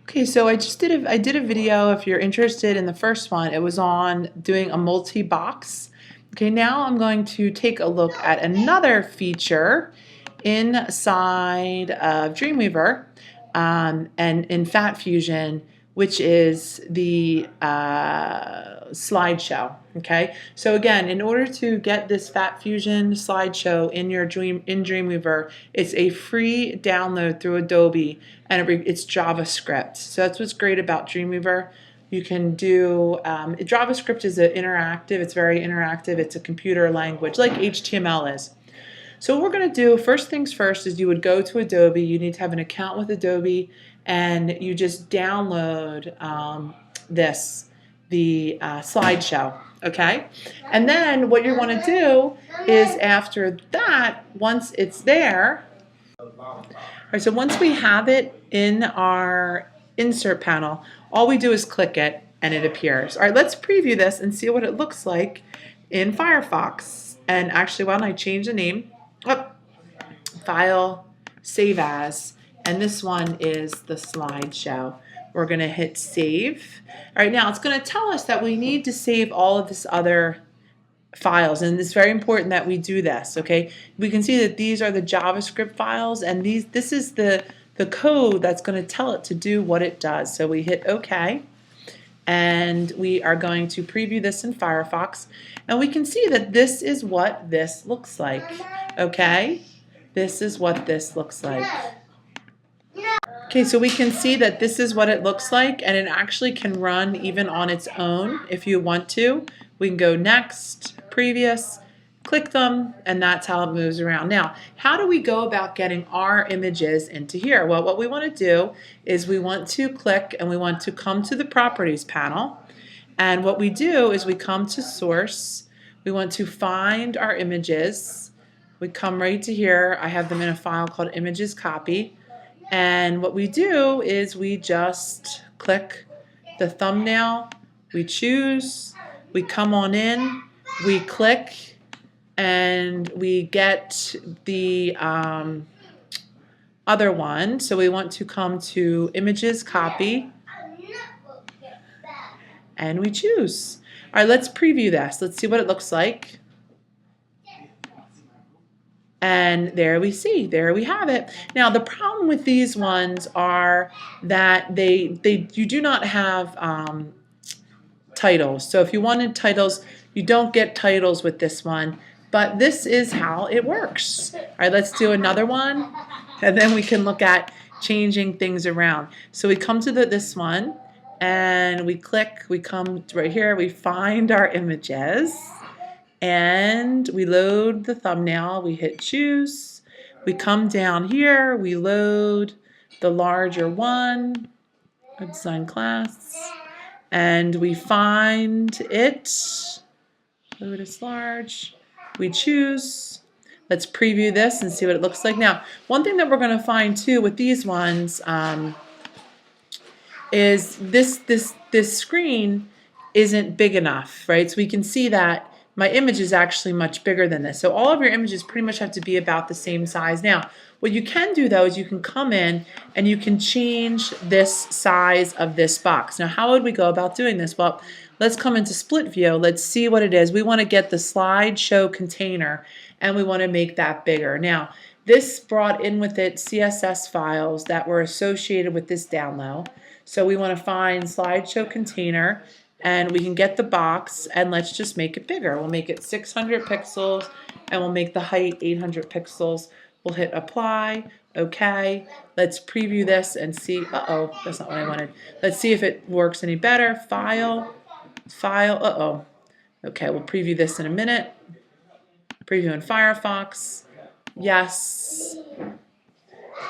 Okay, so I did a video. If you're interested in the first one, it was on doing a multi-box. Okay, now I'm going to take a look at another feature inside of Dreamweaver and in Fat Fusion, which is the slideshow. Okay, so again, in order to get this Fat Fusion slideshow in your Dreamweaver, it's a free download through Adobe, and it's JavaScript. So that's what's great about Dreamweaver. You can do JavaScript is interactive. It's very interactive. It's a computer language like HTML is. So what we're going to do, first things first, is you would go to Adobe. You need to have an account with Adobe, and you just download the slideshow, okay? And then what you want to do is after that, once it's there, all right, so once we have it in our insert panel, all we do is click it and it appears. All right, let's preview this and see what it looks like in Firefox. And actually, why don't I change the name? Oh, File, Save As, and this one is the slideshow. We're going to hit Save. All right, now it's going to tell us that we need to save all of this other files, and it's very important that we do this. Okay, we can see that these are the JavaScript files, and this is the code that's going to tell it to do what it does. So we hit OK, and we are going to preview this in Firefox, and we can see that this is what this looks like. Okay, this is what this looks like. Okay, so we can see that this is what it looks like, and it actually can run even on its own if you want to. We can go next, previous, click them, and that's how it moves around. Now, how do we go about getting our images into here? Well, what we want to do is we want to click and we want to come to the Properties panel. And what we do is we come to Source. We want to find our images. We come right to here. I have them in a file called Images Copy. And what we do is we just click the thumbnail, we choose, we come on in, we click, and we get the other one. So we want to come to Images Copy, and we choose. All right, let's preview this. Let's see what it looks like. And there we have it. Now the problem with these ones are that you do not have titles. So if you wanted titles, you don't get titles with this one, but this is how it works. All right, let's do another one, and then we can look at changing things around. So we come to this one, and we click, we come right here, we find our images, and we load the thumbnail, we hit choose, we come down here, we load the larger one, design class, and we find it, load as large, we choose. Let's preview this and see what it looks like. Now, one thing that we're going to find too with these ones is this screen isn't big enough, right? So we can see that my image is actually much bigger than this. So all of your images pretty much have to be about the same size. Now, what you can do though is you can come in and you can change this size of this box. Now, how would we go about doing this? Well, let's come into split view. Let's see what it is. We want to get the slideshow container, and we want to make that bigger. Now, this brought in with it CSS files that were associated with this download. So we want to find slideshow container, and we can get the box, and let's just make it bigger. We'll make it 600 pixels, and we'll make the height 800 pixels. We'll hit apply, okay. Let's preview this and see, uh-oh, that's not what I wanted. Let's see if it works any better. File, uh-oh. Okay, we'll preview this in a minute. Preview in Firefox, yes.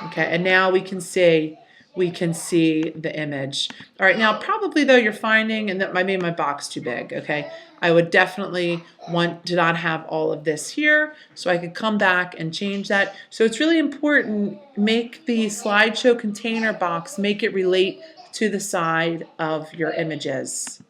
Okay, and now we can see the image. All right, now probably though you're finding, and that I made my box too big, okay? I would definitely want to not have all of this here, so I could come back and change that. So it's really important, make the slideshow container box, make it relate to the side of your images.